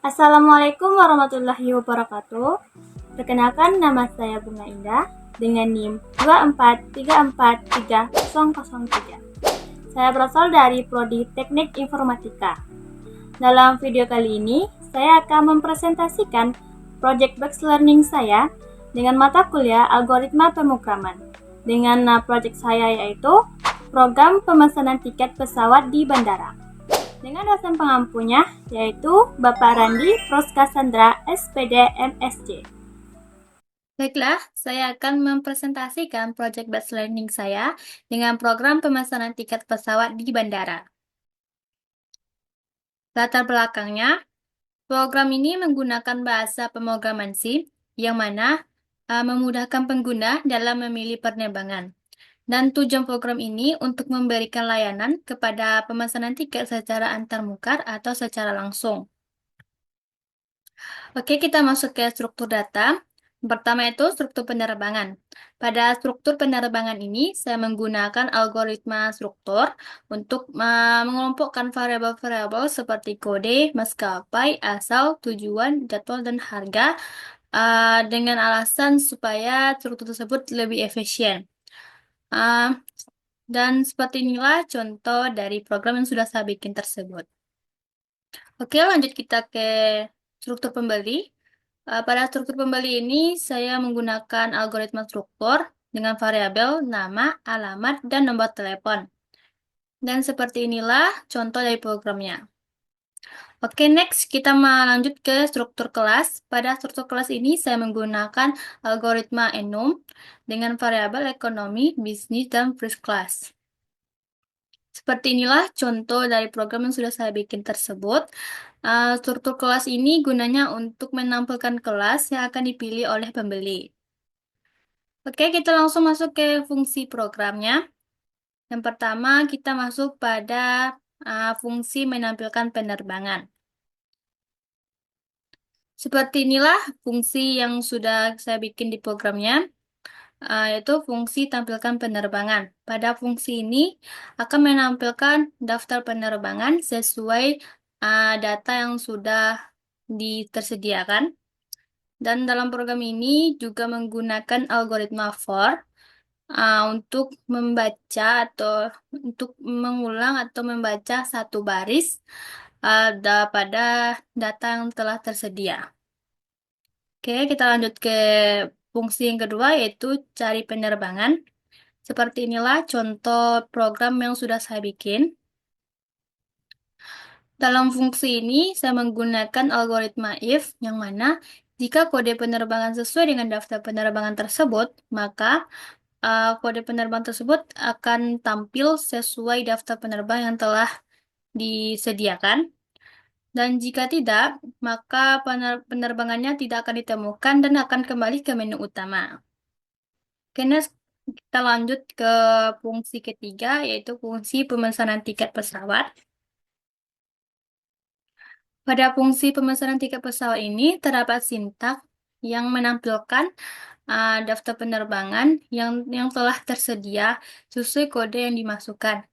Assalamualaikum warahmatullahi wabarakatuh. Perkenalkan, nama saya Bunga Indah dengan NIM 2434303. Saya berasal dari Prodi Teknik Informatika. Dalam video kali ini, saya akan mempresentasikan Project Based Learning saya dengan mata kuliah Algoritma Pemrograman. Dengan project saya yaitu Program Pemesanan Tiket Pesawat di Bandara. Dengan dosen pengampunya, yaitu Bapak Randi Proskasandra, SPD, MSc. Baiklah, saya akan mempresentasikan Project Based Learning saya dengan program pemesanan tiket pesawat di bandara. Latar belakangnya, program ini menggunakan bahasa pemrograman C, yang mana memudahkan pengguna dalam memilih penerbangan. Dan tujuan program ini untuk memberikan layanan kepada pemesanan tiket secara antarmuka atau secara langsung. Oke, kita masuk ke struktur data. Pertama itu struktur penerbangan. Pada struktur penerbangan ini, saya menggunakan algoritma struktur untuk mengelompokkan variabel-variabel seperti kode, maskapai, asal, tujuan, jadwal, dan harga dengan alasan supaya struktur tersebut lebih efisien. Dan seperti inilah contoh dari program yang sudah saya bikin tersebut. Oke, lanjut kita ke struktur pembeli. Pada struktur pembeli ini, saya menggunakan algoritma struktur dengan variabel nama, alamat, dan nomor telepon. Dan seperti inilah contoh dari programnya. Oke, next kita lanjut ke struktur kelas. Pada struktur kelas ini, saya menggunakan algoritma enum dengan variabel ekonomi, bisnis, dan first class. Seperti inilah contoh dari program yang sudah saya bikin tersebut. Struktur kelas ini gunanya untuk menampilkan kelas yang akan dipilih oleh pembeli. Oke, kita langsung masuk ke fungsi programnya. Yang pertama, kita masuk pada fungsi menampilkan penerbangan. Seperti inilah fungsi yang sudah saya bikin di programnya, yaitu fungsi tampilkan penerbangan. Pada fungsi ini akan menampilkan daftar penerbangan sesuai data yang sudah ditersediakan. Dan dalam program ini juga menggunakan algoritma for untuk membaca atau untuk mengulang atau membaca satu baris pada data yang telah tersedia. Oke, kita lanjut ke fungsi yang kedua, yaitu cari penerbangan. Seperti inilah contoh program yang sudah saya bikin. Dalam fungsi ini, saya menggunakan algoritma if, yang mana jika kode penerbangan sesuai dengan daftar penerbangan tersebut, maka kode penerbangan tersebut akan tampil sesuai daftar penerbangan yang telah disediakan. Dan jika tidak, maka penerbangannya tidak akan ditemukan dan akan kembali ke menu utama. Oke, next, kita lanjut ke fungsi ketiga, yaitu fungsi pemesanan tiket pesawat. Pada fungsi pemesanan tiket pesawat ini terdapat sintak yang menampilkan daftar penerbangan yang telah tersedia sesuai kode yang dimasukkan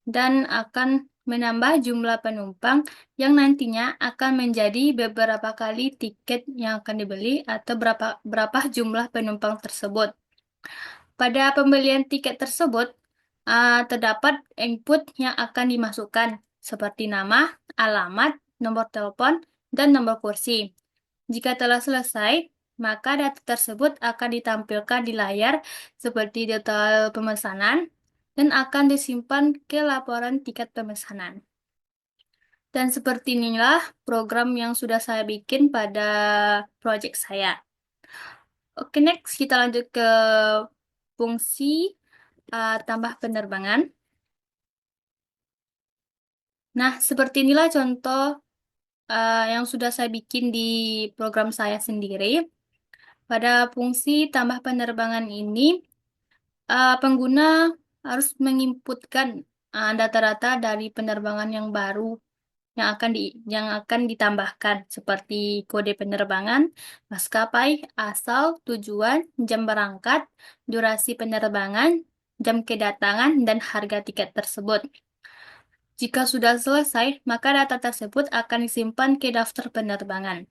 dan akan menambah jumlah penumpang yang nantinya akan menjadi beberapa kali tiket yang akan dibeli atau berapa jumlah penumpang tersebut. Pada pembelian tiket tersebut terdapat input yang akan dimasukkan seperti nama, alamat, nomor telepon, dan nomor kursi. Jika telah selesai, maka data tersebut akan ditampilkan di layar seperti detail pemesanan dan akan disimpan ke laporan tiket pemesanan. Dan seperti inilah program yang sudah saya bikin pada project saya. Oke, next kita lanjut ke fungsi tambah penerbangan. Nah, seperti inilah contoh yang sudah saya bikin di program saya sendiri. Pada fungsi tambah penerbangan ini, pengguna harus menginputkan data-data dari penerbangan yang baru yang akan ditambahkan seperti kode penerbangan, maskapai, asal, tujuan, jam berangkat, durasi penerbangan, jam kedatangan, dan harga tiket tersebut. Jika sudah selesai, maka data tersebut akan disimpan ke daftar penerbangan.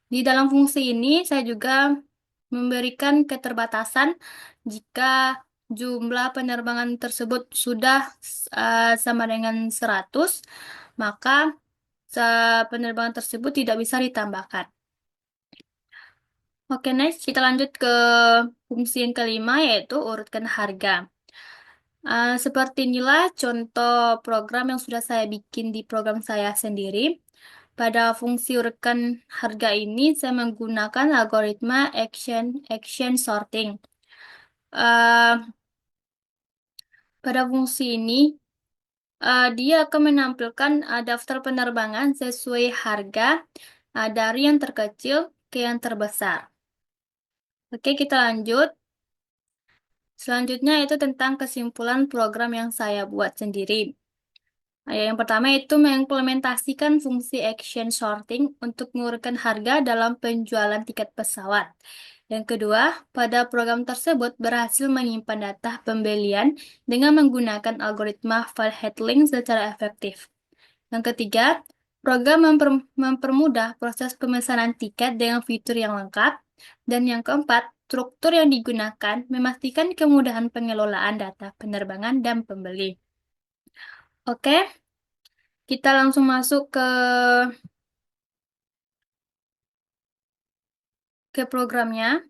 Di dalam fungsi ini, saya juga memberikan keterbatasan jika jumlah penerbangan tersebut sudah sama dengan 100, maka penerbangan tersebut tidak bisa ditambahkan. Oke, next kita lanjut ke fungsi yang kelima, yaitu urutkan harga. Seperti inilah contoh program yang sudah saya bikin di program saya sendiri. Pada fungsi urutkan harga ini, saya menggunakan algoritma action sorting. Eh, Pada fungsi ini, dia akan menampilkan daftar penerbangan sesuai harga dari yang terkecil ke yang terbesar. Oke, kita lanjut. Selanjutnya itu tentang kesimpulan program yang saya buat sendiri. Yang pertama itu mengimplementasikan fungsi action sorting untuk mengurutkan harga dalam penjualan tiket pesawat. Yang kedua, pada program tersebut berhasil menyimpan data pembelian dengan menggunakan algoritma file handling secara efektif. Yang ketiga, program mempermudah proses pemesanan tiket dengan fitur yang lengkap. Dan yang keempat, struktur yang digunakan memastikan kemudahan pengelolaan data penerbangan dan pembeli. Oke, kita langsung masuk ke programnya.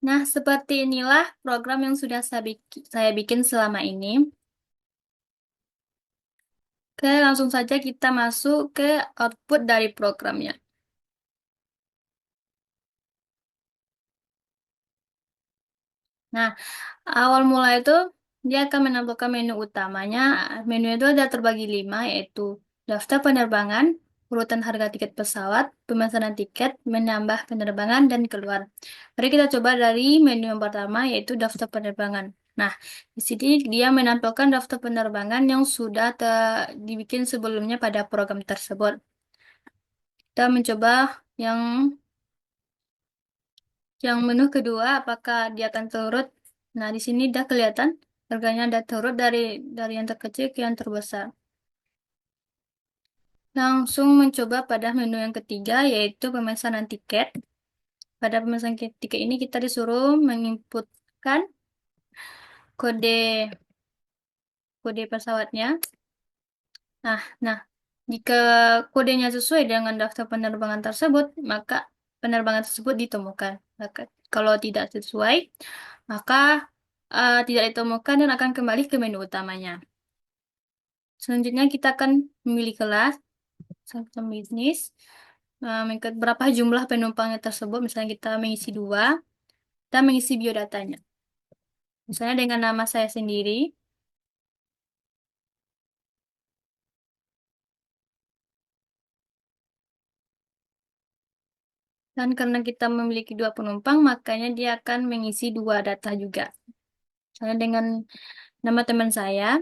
Nah, seperti inilah program yang sudah saya bikin selama ini. Oke, langsung saja kita masuk ke output dari programnya. Nah, awal mula itu dia akan menampilkan menu utamanya. Menu itu ada terbagi 5, yaitu daftar penerbangan, urutan harga tiket pesawat, pemesanan tiket, menambah penerbangan, dan keluar. Mari kita coba dari menu yang pertama, yaitu daftar penerbangan. Nah, di sini dia menampilkan daftar penerbangan yang sudah dibikin sebelumnya pada program tersebut. Kita mencoba yang menu kedua, apakah dia akan turut? Nah, di sini udah kelihatan harganya ada turut dari yang terkecil ke yang terbesar. Langsung mencoba pada menu yang ketiga, yaitu pemesanan tiket. Pada pemesanan tiket ini kita disuruh menginputkan kode kode pesawatnya. Nah, jika kodenya sesuai dengan daftar penerbangan tersebut, maka penerbangan tersebut ditemukan. Kalau tidak sesuai, maka tidak ditemukan dan akan kembali ke menu utamanya. Selanjutnya kita akan memilih kelas, sistem bisnis, mengikut berapa jumlah penumpangnya tersebut. Misalnya kita mengisi 2, dan mengisi biodatanya. Misalnya dengan nama saya sendiri, dan karena kita memiliki 2 penumpang, makanya dia akan mengisi 2 data juga. Misalnya dengan nama teman saya.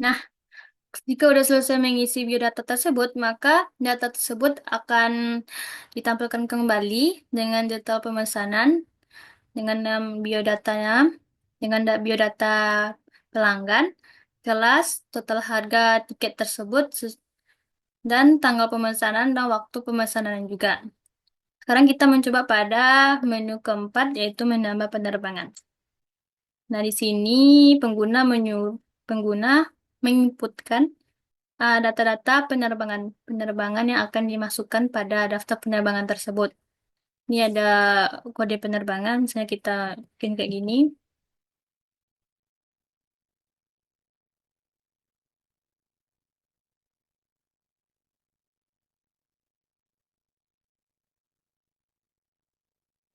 Nah, jika sudah selesai mengisi biodata tersebut, maka data tersebut akan ditampilkan kembali dengan detail pemesanan, dengan biodatanya, dengan biodata pelanggan, kelas, total harga tiket tersebut, dan tanggal pemesanan dan waktu pemesanan juga. Sekarang kita mencoba pada menu keempat, yaitu menambah penerbangan. Nah, di sini pengguna menginputkan data-data penerbangan yang akan dimasukkan pada daftar penerbangan tersebut. Ini ada kode penerbangan, misalnya kita bikin kayak gini.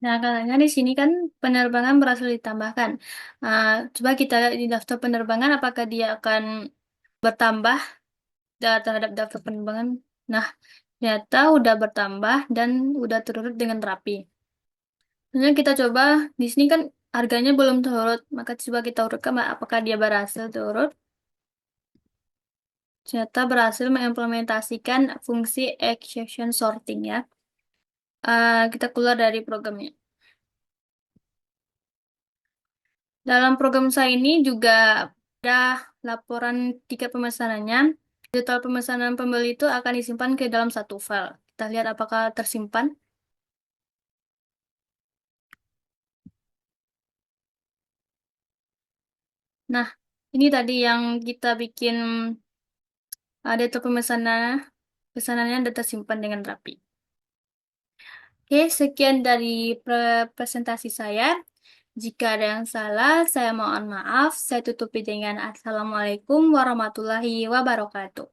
Nah, karena di sini kan penerbangan berhasil ditambahkan. Nah, coba kita lihat di daftar penerbangan, apakah dia akan bertambah terhadap daftar penerbangan. Nah, ternyata udah bertambah dan udah terurut dengan rapi. Kemudian kita coba, di sini kan harganya belum turut, maka coba kita urutkan apakah dia berhasil turut. Ternyata berhasil mengimplementasikan fungsi exception sorting ya. Kita keluar dari programnya. Dalam program saya ini juga ada laporan tiket pemesanannya. Detail pemesanan pembeli itu akan disimpan ke dalam satu file. Kita lihat apakah tersimpan. Nah, ini tadi yang kita bikin detail pesanannya sudah tersimpan dengan rapi. Oke, sekian dari presentasi saya. Jika ada yang salah, saya mohon maaf. Saya tutupi dengan Assalamualaikum warahmatullahi wabarakatuh.